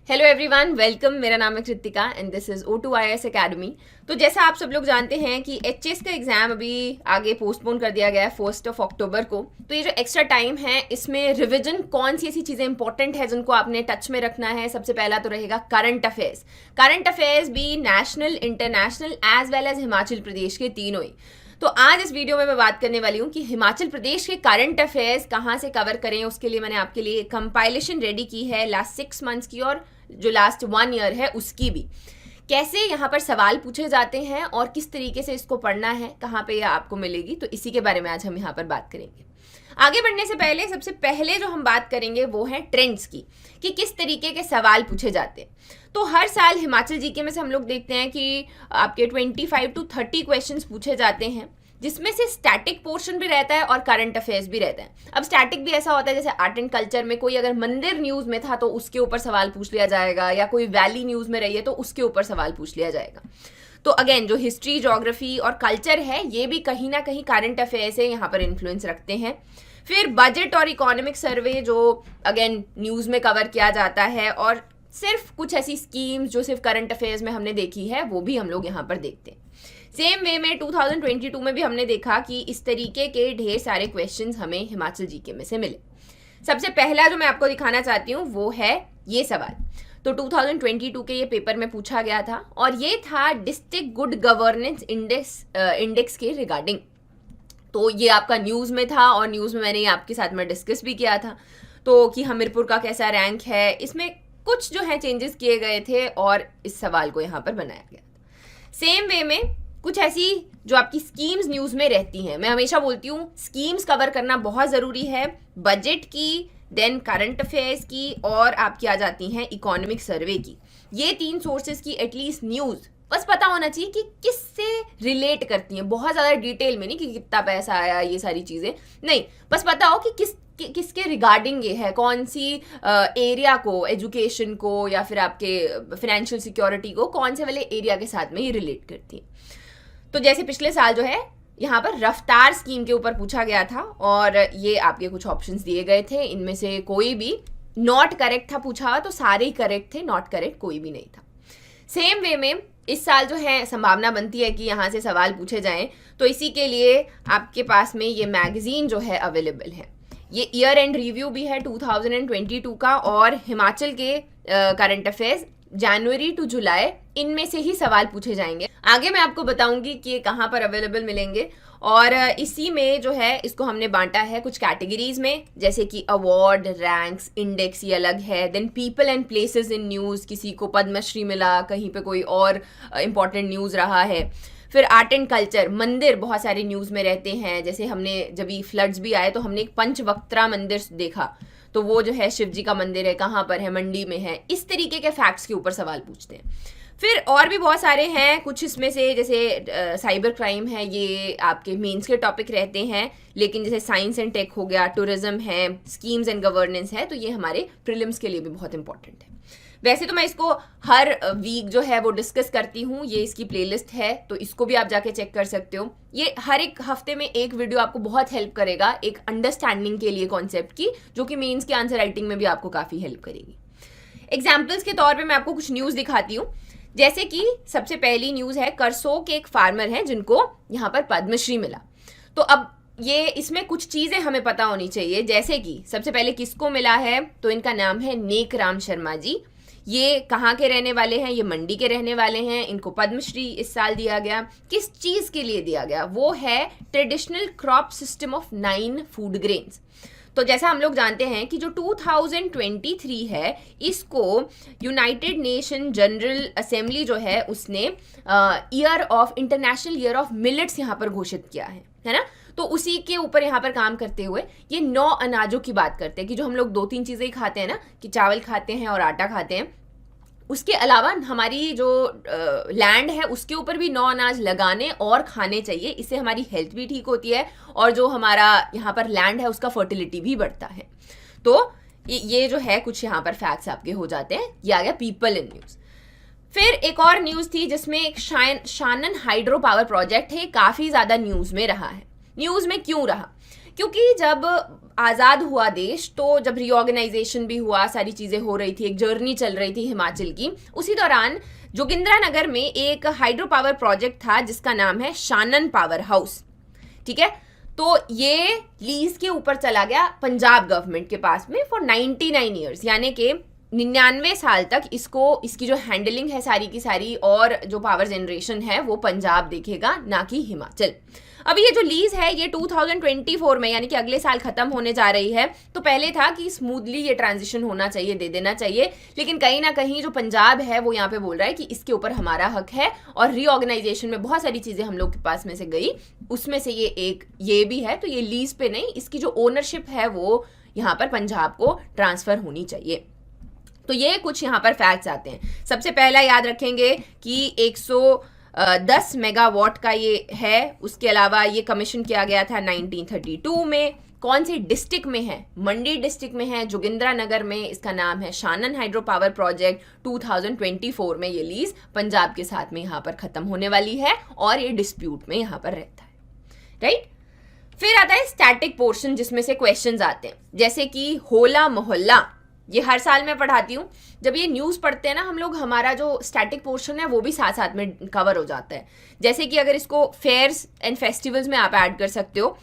Hello everyone, welcome. मेरा नाम है Kritika and this is O2IAS academy. तो जैसा आप सब लोग जानते हैं कि एचएस का एग्जाम अभी आगे पोस्टपोन कर दिया गया है 1 अक्टूबर को। तो ये जो एक्स्ट्रा टाइम है इसमें रिवीजन कौन सी ऐसी चीज़ें इंपॉर्टेंट है जिनको आपने टच में रखना है। सबसे पहला तो रहेगा करंट अफेयर्स भी national, international as well as Himachal Pradesh के तीनों ही। तो आज इस वीडियो में मैं बात करने वाली हूँ कि हिमाचल प्रदेश के करंट अफेयर्स कहाँ से कवर करें। उसके लिए मैंने आपके लिए कंपाइलेशन रेडी की है लास्ट 6 मंथ्स की और जो लास्ट 1 ईयर है उसकी भी। कैसे यहाँ पर सवाल पूछे जाते हैं और किस तरीके से इसको पढ़ना है, कहाँ पे यह आपको मिलेगी, तो इसी के बारे में आज हम यहाँ पर बात करेंगे। आगे बढ़ने से पहले सबसे पहले जो हम बात करेंगे वो है ट्रेंड्स की, कि किस तरीके के सवाल पूछे जाते हैं। तो हर साल हिमाचल जीके में से हम लोग देखते हैं कि आपके 25 to 30 क्वेश्चंस पूछे जाते हैं, जिसमें से स्टैटिक पोर्शन भी रहता है और करंट अफेयर्स भी रहता है। अब स्टैटिक भी ऐसा होता है जैसे आर्ट एंड कल्चर में कोई अगर मंदिर न्यूज़ में था तो उसके ऊपर सवाल पूछ लिया जाएगा, या कोई वैली न्यूज़ में रही है तो उसके ऊपर सवाल पूछ लिया जाएगा। तो अगेन जो हिस्ट्री, ज्योग्राफी और कल्चर है ये भी कहीं ना कहीं करंट अफेयर से यहाँ पर इन्फ्लुएंस रखते हैं। फिर बजट और इकोनॉमिक सर्वे जो अगेन न्यूज़ में कवर किया जाता है, और सिर्फ कुछ ऐसी स्कीम्स जो सिर्फ करंट अफेयर्स में हमने देखी है वो भी हम लोग यहाँ पर देखते हैं। सेम वे में 2022 में भी हमने देखा कि इस तरीके के ढेर सारे क्वेश्चंस हमें हिमाचल जीके में से मिले। सबसे पहला जो मैं आपको दिखाना चाहती हूँ वो है ये सवाल। तो 2022 के ये पेपर में पूछा गया था और ये था डिस्ट्रिक्ट गुड गवर्नेंस इंडेक्स के रिगार्डिंग। तो ये आपका न्यूज़ में था और न्यूज़ में मैंने ये आपके साथ में डिस्कस भी किया था, तो कि हमीरपुर का कैसा रैंक है। इसमें कुछ जो है चेंजेस किए गए थे और इस सवाल को यहाँ पर बनाया गया था। सेम वे में कुछ ऐसी जो आपकी स्कीम्स न्यूज़ में रहती हैं, मैं हमेशा बोलती हूँ स्कीम्स कवर करना बहुत ज़रूरी है, बजट की, देन करंट अफेयर्स की, और आपकी आ जाती हैं इकोनॉमिक सर्वे की। ये 3 सोर्सेज की एटलीस्ट न्यूज़ बस पता होना चाहिए कि किससे रिलेट करती हैं। बहुत ज़्यादा डिटेल में नहीं कि कितना पैसा आया, ये सारी चीज़ें नहीं, बस पता हो कि किसके रिगार्डिंग ये है, कौन सी एरिया को, एजुकेशन को या फिर आपके फाइनेंशियल सिक्योरिटी को, कौन से वाले एरिया के साथ में ये रिलेट करती है। तो जैसे पिछले साल जो है यहाँ पर रफ्तार स्कीम के ऊपर पूछा गया था और ये आपके कुछ ऑप्शंस दिए गए थे, इनमें से कोई भी नॉट करेक्ट था पूछा हुआ, तो सारे ही करेक्ट थे, नॉट करेक्ट कोई भी नहीं था। सेम वे में इस साल जो है संभावना बनती है कि यहाँ से सवाल पूछे जाएं, तो इसी के लिए आपके पास में ये मैगजीन जो है अवेलेबल है। ये ईयर एंड रिव्यू भी है 2022 का, और हिमाचल के करंट अफेयर्स जनवरी टू जुलाई, इनमें से ही सवाल पूछे जाएंगे। आगे मैं आपको बताऊंगी कि ये कहाँ पर अवेलेबल मिलेंगे। और इसी में जो है इसको हमने बांटा है कुछ कैटेगरीज में, जैसे कि अवार्ड, रैंक्स, इंडेक्स ये अलग है, then people and places in news, किसी को पद्मश्री मिला, कहीं पे कोई और इम्पॉर्टेंट न्यूज़ रहा है। फिर आर्ट एंड कल्चर, मंदिर बहुत सारे न्यूज़ में रहते हैं, जैसे हमने जब ये फ्लड्स भी आए तो हमने एक पंचवक्त्रा मंदिर देखा, तो वो जो है शिव जी का मंदिर है, कहाँ पर है, मंडी में है। इस तरीके के फैक्ट्स के ऊपर सवाल पूछते हैं। फिर और भी बहुत सारे हैं, कुछ इसमें से जैसे साइबर क्राइम है, ये आपके मेंस के टॉपिक रहते हैं, लेकिन जैसे साइंस एंड टेक हो गया, टूरिज्म है, स्कीम्स एंड गवर्नेंस है, तो ये हमारे प्रीलिम्स के लिए भी बहुत इंपॉर्टेंट है। वैसे तो मैं इसको हर वीक जो है वो डिस्कस करती हूँ, ये इसकी प्लेलिस्ट है, तो इसको भी आप जाके चेक कर सकते हो। ये हर एक हफ्ते में एक वीडियो आपको बहुत हेल्प करेगा एक अंडरस्टैंडिंग के लिए कॉन्सेप्ट की, जो कि मेंस के आंसर राइटिंग में भी आपको काफ़ी हेल्प करेगी। एग्जाम्पल्स के तौर पे मैं आपको कुछ न्यूज़ दिखाती हूँ। जैसे कि सबसे पहली न्यूज़ है, करसोग के एक फार्मर हैं जिनको यहाँ पर पद्मश्री मिला। तो अब ये इसमें कुछ चीज़ें हमें पता होनी चाहिए, जैसे कि सबसे पहले किसको मिला है, तो इनका नाम है नेक राम शर्मा जी। ये कहाँ के रहने वाले हैं, ये मंडी के रहने वाले हैं। इनको पद्मश्री इस साल दिया गया। किस चीज़ के लिए दिया गया, वो है traditional crop system of 9 food grains. तो जैसा हम लोग जानते हैं कि जो 2023 है, इसको यूनाइटेड नेशन जनरल असेंबली जो है उसने इंटरनेशनल ईयर ऑफ मिलेट्स यहाँ पर घोषित किया है ना। तो उसी के ऊपर यहाँ पर काम करते हुए ये 9 अनाजों की बात करते हैं, कि जो हम लोग 2-3 चीज़ें ही खाते हैं ना, कि चावल खाते हैं और आटा खाते हैं, उसके अलावा हमारी जो लैंड है उसके ऊपर भी 9 अनाज लगाने और खाने चाहिए। इससे हमारी हेल्थ भी ठीक होती है और जो हमारा यहाँ पर लैंड है उसका फर्टिलिटी भी बढ़ता है। तो ये जो है कुछ यहाँ पर फैक्ट्स आपके हो जाते हैं। ये आ गया पीपल इन न्यूज़। फिर एक और न्यूज़ थी जिसमें एक शानन हाइड्रो पावर प्रोजेक्ट है, काफ़ी ज़्यादा न्यूज़ में रहा है। न्यूज़ में क्यों रहा, क्योंकि जब आज़ाद हुआ देश तो जब रीऑर्गेनाइजेशन भी हुआ, सारी चीज़ें हो रही थी, एक जर्नी चल रही थी हिमाचल की, उसी दौरान जोगिंद्रानगर में एक हाइड्रो पावर प्रोजेक्ट था जिसका नाम है शानन पावर हाउस। ठीक है, तो ये लीज के ऊपर चला गया पंजाब गवर्नमेंट के पास में फॉर 99 ईयर्स, यानी कि 99 साल तक इसकी जो हैंडलिंग है सारी की सारी और जो पावर जनरेशन है वो पंजाब देखेगा, ना कि हिमाचल। अभी ये जो लीज है ये 2024 में यानी कि अगले साल खत्म होने जा रही है। तो पहले था कि स्मूथली ये ट्रांजिशन होना चाहिए, दे देना चाहिए, लेकिन कहीं ना कहीं जो पंजाब है वो यहाँ पे बोल रहा है कि इसके ऊपर हमारा हक है, और रीऑर्गेनाइजेशन में बहुत सारी चीजें हम लोग के पास में से गई, उसमें से ये भी है। तो ये लीज पे नहीं, इसकी जो ओनरशिप है वो यहाँ पर पंजाब को ट्रांसफर होनी चाहिए। तो ये कुछ यहाँ पर फैक्ट्स आते हैं। सबसे पहला याद रखेंगे कि 110 मेगावाट का ये है। उसके अलावा ये कमीशन किया गया था 1932 में। कौन सी डिस्ट्रिक्ट में है? मंडी डिस्ट्रिक्ट में है, जोगिंद्रानगर में। इसका नाम है शानन हाइड्रो पावर प्रोजेक्ट। 2024 में ये लीज पंजाब के साथ में यहाँ पर खत्म होने वाली है और ये डिस्प्यूट में यहाँ पर रहता है, राइट। फिर आता है स्टैटिक पोर्शन, जिसमें से क्वेश्चंस आते हैं, जैसे कि होला मोहल्ला। ये हर साल मैं पढ़ाती हूँ। जब ये न्यूज़ पढ़ते हैं ना हम लोग, हमारा जो स्टैटिक पोर्शन है वो भी साथ साथ में कवर हो जाता है। जैसे कि अगर इसको फेयर्स एंड फेस्टिवल्स में आप ऐड कर सकते हो,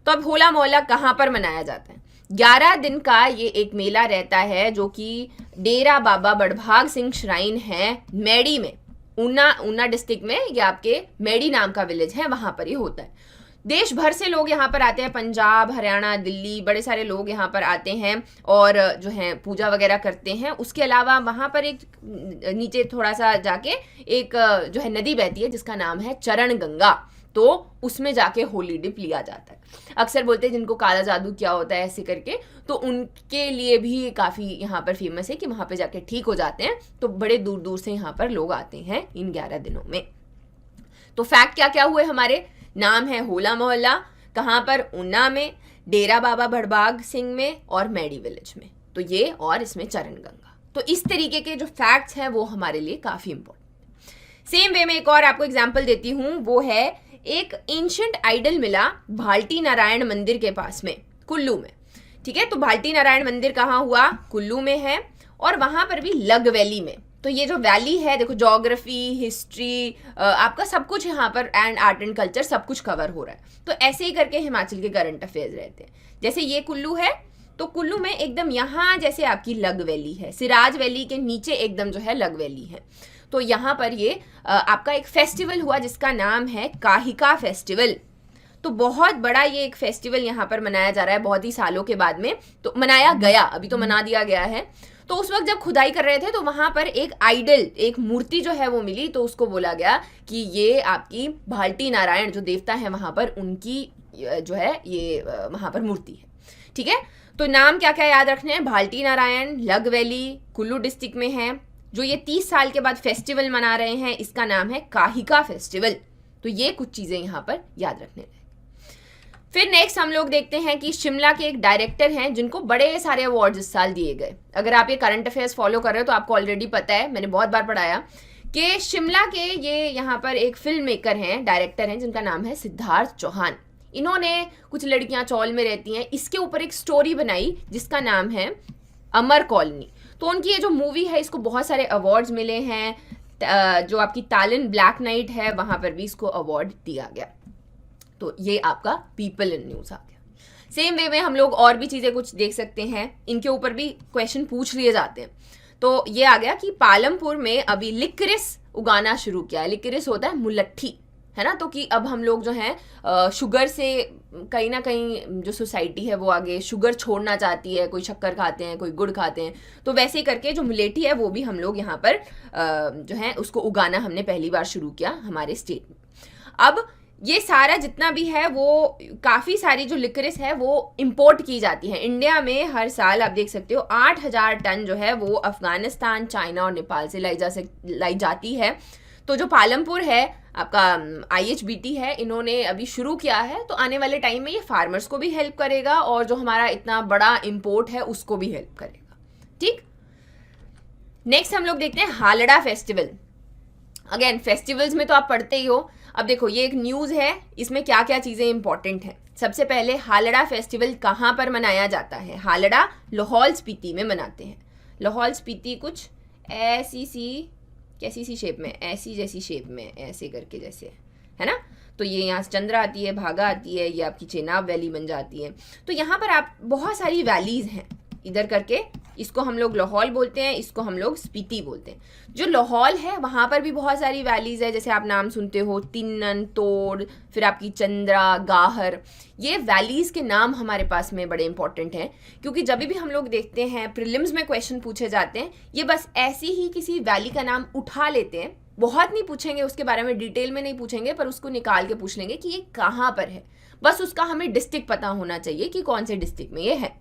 तो अब होला मोहल्ला कहाँ पर मनाया जाता है? 11 दिन का ये एक मेला रहता है जो कि डेरा बाबा बड़भाग सिंह श्राइन है मैडी में, ऊना डिस्ट्रिक्ट में। ये आपके मैडी नाम का विलेज है, वहाँ पर ये होता है। देश भर से लोग यहाँ पर आते हैं, पंजाब, हरियाणा, दिल्ली, बड़े सारे लोग यहाँ पर आते हैं और जो है पूजा वगैरह करते हैं। उसके अलावा वहाँ पर एक नीचे थोड़ा सा जाके एक जो है नदी बहती है जिसका नाम है चरण गंगा, तो उसमें जाके होली डिप लिया जाता है। अक्सर बोलते हैं जिनको काला जादू क्या होता है ऐसे करके, तो उनके लिए भी काफ़ी यहाँ पर फेमस है कि वहाँ पर जाके ठीक हो जाते हैं। तो बड़े दूर दूर से यहाँ पर लोग आते हैं इन 11 दिनों में। तो फैक्ट क्या क्या हुए हमारे? नाम है होला मोहल्ला, कहाँ पर? ऊना में, डेरा बाबा बड़भाग सिंह में और मैडी विलेज में। तो ये और इसमें चरण गंगा। तो इस तरीके के जो फैक्ट्स हैं वो हमारे लिए काफ़ी इंपॉर्टेंट। सेम वे में एक और आपको एग्जांपल देती हूँ, वो है एक एंशिएंट आइडल मिला भाल्टी नारायण मंदिर के पास में, कुल्लू में। ठीक है, तो भाल्टी नारायण मंदिर कहाँ हुआ? कुल्लू में है, और वहाँ पर भी लग वैली में। तो ये जो वैली है, देखो ज्योग्राफी, हिस्ट्री, आपका सब कुछ यहाँ पर एंड आर्ट एंड कल्चर सब कुछ कवर हो रहा है। तो ऐसे ही करके हिमाचल के करंट अफेयर्स रहते हैं। जैसे ये कुल्लू है, तो कुल्लू में एकदम यहाँ जैसे आपकी लग वैली है, सिराज वैली के नीचे एकदम जो है लग वैली है। तो यहाँ पर ये आपका एक फेस्टिवल हुआ जिसका नाम है काहिका फेस्टिवल। तो बहुत बड़ा ये एक फेस्टिवल यहाँ पर मनाया जा रहा है बहुत ही सालों के बाद में। तो मनाया गया, अभी तो मना दिया गया है। तो उस वक्त जब खुदाई कर रहे थे तो वहां पर एक आइडल, एक मूर्ति जो है वो मिली। तो उसको बोला गया कि ये आपकी भाल्टी नारायण जो देवता है वहां पर, उनकी जो है ये वहां पर मूर्ति है। ठीक है, तो नाम क्या क्या याद रखने हैं? भाल्टी नारायण, लग वैली, कुल्लू डिस्ट्रिक्ट में है। जो ये 30 साल के बाद फेस्टिवल मना रहे हैं इसका नाम है काहिका फेस्टिवल। तो ये कुछ चीजें यहाँ पर याद रखने हैं। फिर नेक्स्ट हम लोग देखते हैं कि शिमला के एक डायरेक्टर हैं जिनको बड़े सारे अवार्ड्स इस साल दिए गए। अगर आप ये करंट अफेयर्स फॉलो कर रहे हो तो आपको ऑलरेडी पता है, मैंने बहुत बार पढ़ाया कि शिमला के ये यहाँ पर एक फिल्म मेकर हैं, डायरेक्टर हैं, जिनका नाम है सिद्धार्थ चौहान। इन्होंने कुछ लड़कियां चौल में रहती हैं, इसके ऊपर एक स्टोरी बनाई जिसका नाम है अमर कॉलोनी। तो उनकी ये जो मूवी है इसको बहुत सारे अवार्ड्स मिले हैं। जो आपकी तालिन ब्लैक नाइट है वहाँ पर भी इसको अवार्ड दिया गया। तो ये आपका पीपल इन न्यूज़ आ गया। सेम वे में हम लोग और भी चीज़ें कुछ देख सकते हैं, इनके ऊपर भी क्वेश्चन पूछ लिए जाते हैं। तो ये आ गया कि पालमपुर में अभी लिक्रिस उगाना शुरू किया है। लिक्रिस होता है मुलट्ठी, है ना। तो कि अब हम लोग जो हैं शुगर से कहीं ना कहीं जो सोसाइटी है वो आगे शुगर छोड़ना चाहती है। कोई शक्कर खाते हैं, कोई गुड़ खाते हैं। तो वैसे ही करके जो मुलेठी है वो भी हम लोग यहाँ पर जो है उसको उगाना हमने पहली बार शुरू किया हमारे स्टेट में। अब ये सारा जितना भी है वो काफ़ी सारी जो लिक्रिस है वो इंपोर्ट की जाती है इंडिया में। हर साल आप देख सकते हो 8000 टन जो है वो अफगानिस्तान, चाइना और नेपाल से लाई जाती है। तो जो पालमपुर है आपका IHBT है, इन्होंने अभी शुरू किया है। तो आने वाले टाइम में ये फार्मर्स को भी हेल्प करेगा और जो हमारा इतना बड़ा इंपोर्ट है उसको भी हेल्प करेगा। ठीक, नेक्स्ट हम लोग देखते हैं हालड़ा फेस्टिवल। अगेन फेस्टिवल्स में तो आप पढ़ते ही हो। अब देखो ये एक न्यूज़ है, इसमें क्या क्या चीज़ें इंपॉर्टेंट हैं। सबसे पहले हालड़ा फेस्टिवल कहाँ पर मनाया जाता है? हालड़ा लाहौल स्पीति में मनाते हैं। लाहौल स्पीति कुछ ऐसी सी, कैसी सी शेप में, ऐसी जैसी शेप में, ऐसे करके जैसे, है ना। तो ये यहाँ से चंद्रा आती है, भागा आती है, ये आपकी चेनाब वैली बन जाती है। तो यहाँ पर आप बहुत सारी वैलीज हैं इधर करके, इसको हम लोग लाहौल बोलते हैं, इसको हम लोग स्पीति बोलते हैं। जो लाहौल है वहाँ पर भी बहुत सारी वैलीज है, जैसे आप नाम सुनते हो तिन्नन, तोड़, फिर आपकी चंद्रा, गाहर। ये वैलीज के नाम हमारे पास में बड़े इंपॉर्टेंट हैं, क्योंकि जब भी हम लोग देखते हैं प्रीलिम्स में क्वेश्चन पूछे जाते हैं, ये बस ऐसी ही किसी वैली का नाम उठा लेते हैं, बहुत नहीं पूछेंगे उसके बारे में, डिटेल में नहीं पूछेंगे, पर उसको निकाल के पूछ लेंगे कि ये कहाँ पर है। बस उसका हमें डिस्ट्रिक्ट पता होना चाहिए कि कौन से डिस्ट्रिक्ट में ये है।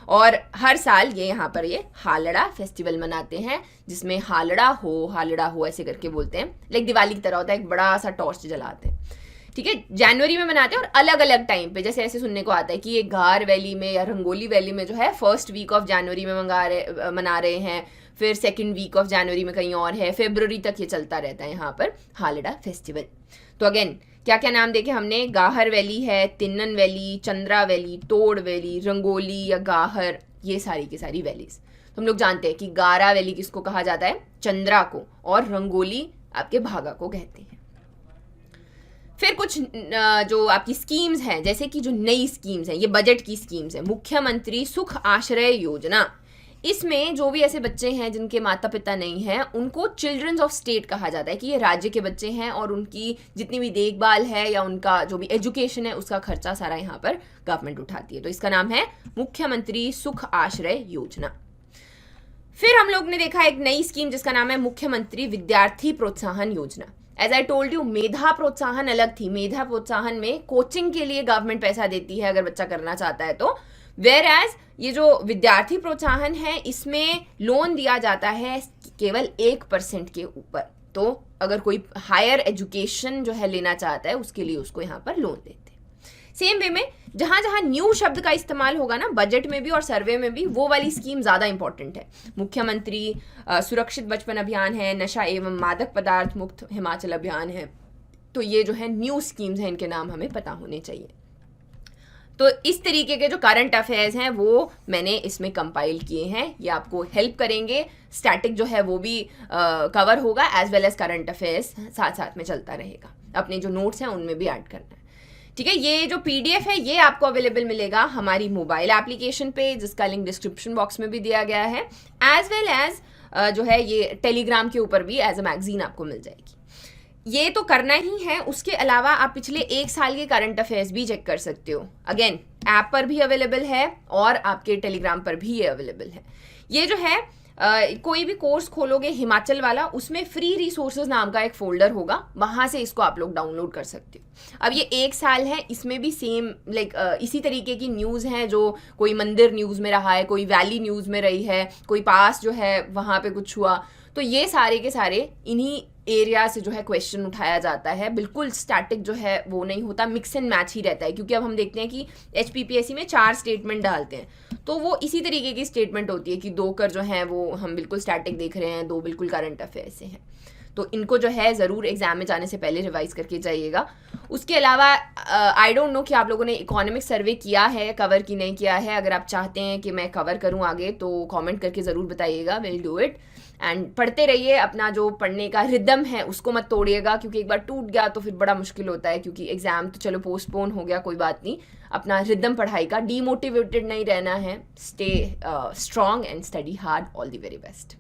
और हर साल ये यहाँ पर ये हालड़ा फेस्टिवल मनाते हैं, जिसमें हालड़ा हो ऐसे करके बोलते हैं, लाइक दिवाली की तरह होता है, एक बड़ा सा टॉर्च जलाते हैं, ठीक है। जनवरी में मनाते हैं और अलग अलग टाइम पे, जैसे ऐसे सुनने को आता है कि ये घार वैली में या रंगोली वैली में जो है फर्स्ट वीक ऑफ जनवरी में मना रहे हैं, फिर सेकेंड वीक ऑफ जनवरी में कहीं और है, फरवरी तक ये चलता रहता है यहाँ पर हालड़ा फेस्टिवल। तो अगेन क्या क्या नाम देखे हमने? गाहर वैली है, तिन्नन वैली, चंद्रा वैली, तोड़ वैली, रंगोली या गाहर, ये सारी की सारी वैलीज। तो हम लोग जानते हैं कि गारा वैली किसको कहा जाता है? चंद्रा को, और रंगोली आपके भागा को कहते हैं। फिर कुछ जो आपकी स्कीम्स हैं, जैसे कि जो नई स्कीम्स हैं, ये बजट की स्कीम्स हैं। मुख्यमंत्री सुख आश्रय योजना, इसमें जो भी ऐसे बच्चे हैं जिनके माता पिता नहीं हैं, उनको चिल्ड्रंस ऑफ स्टेट कहा जाता है, कि ये राज्य के बच्चे हैं और उनकी जितनी भी देखभाल है या उनका जो भी एजुकेशन है उसका खर्चा सारा यहाँ पर गवर्नमेंट उठाती है। तो इसका नाम है मुख्यमंत्री सुख आश्रय योजना। फिर हम लोग ने देखा एक नई स्कीम जिसका नाम है मुख्यमंत्री विद्यार्थी प्रोत्साहन योजना। एज आई टोल्ड यू, मेधा प्रोत्साहन अलग थी। मेधा प्रोत्साहन में कोचिंग के लिए गवर्नमेंट पैसा देती है अगर बच्चा करना चाहता है तो, वेयर एज ये जो विद्यार्थी प्रोत्साहन है इसमें लोन दिया जाता है केवल 1% के ऊपर। तो अगर कोई हायर एजुकेशन जो है लेना चाहता है उसके लिए उसको यहाँ पर लोन देते हैं। सेम वे में जहां जहां न्यू शब्द का इस्तेमाल होगा ना, बजट में भी और सर्वे में भी, वो वाली स्कीम ज्यादा इंपॉर्टेंट है। मुख्यमंत्री सुरक्षित बचपन अभियान है, नशा एवं मादक पदार्थ मुक्त हिमाचल अभियान है। तो ये जो है न्यू स्कीम्स हैं, इनके नाम हमें पता होने चाहिए। तो इस तरीके के जो करंट अफेयर्स हैं वो मैंने इसमें कंपाइल किए हैं, ये आपको हेल्प करेंगे। स्टैटिक जो है वो भी कवर होगा, as well as current affairs साथ साथ में चलता रहेगा। अपने जो नोट्स हैं उनमें भी ऐड करना है, ठीक है। ये जो PDF है ये आपको अवेलेबल मिलेगा हमारी मोबाइल एप्लीकेशन पे, जिसका लिंक डिस्क्रिप्शन बॉक्स में भी दिया गया है, एज वेल एज जो है ये टेलीग्राम के ऊपर भी एज अ मैगजीन आपको मिल जाएगी। ये तो करना ही है, उसके अलावा आप पिछले 1 साल के करंट अफेयर्स भी चेक कर सकते हो। अगेन ऐप पर भी अवेलेबल है और आपके टेलीग्राम पर भी ये अवेलेबल है। ये जो है कोई भी कोर्स खोलोगे हिमाचल वाला, उसमें फ्री रिसोर्सेज नाम का एक फोल्डर होगा, वहां से इसको आप लोग डाउनलोड कर सकते हो। अब ये 1 साल है, इसमें भी सेम लाइक इसी तरीके की न्यूज़ हैं, जो कोई मंदिर न्यूज़ में रहा है, कोई वैली न्यूज़ में रही है, कोई पास जो है वहाँ पे कुछ हुआ, तो ये सारे के सारे इन्हीं एरिया से जो है क्वेश्चन उठाया जाता है। बिल्कुल स्टैटिक जो है वो नहीं होता, मिक्स एंड मैच ही रहता है। क्योंकि अब हम देखते हैं कि HPPSC में 4 स्टेटमेंट डालते हैं, तो वो इसी तरीके की स्टेटमेंट होती है कि 2 कर जो हैं वो हम बिल्कुल स्टैटिक देख रहे हैं, 2 बिल्कुल करंट अफेयर से हैं। तो इनको जो है ज़रूर एग्जाम में जाने से पहले रिवाइज करके जाइएगा। उसके अलावा आई डोंट नो कि आप लोगों ने इकोनॉमिक सर्वे किया है, कवर की नहीं किया है। अगर आप चाहते हैं कि मैं कवर करूं आगे तो कमेंट करके ज़रूर बताइएगा, विल डू इट। एंड पढ़ते रहिए, अपना जो पढ़ने का रिदम है उसको मत तोड़िएगा, क्योंकि एक बार टूट गया तो फिर बड़ा मुश्किल होता है। क्योंकि एग्जाम तो चलो पोस्टपोन हो गया, कोई बात नहीं, अपना रिदम पढ़ाई का डीमोटिवेटेड नहीं रहना है। Stay strong and study hard. All the very best.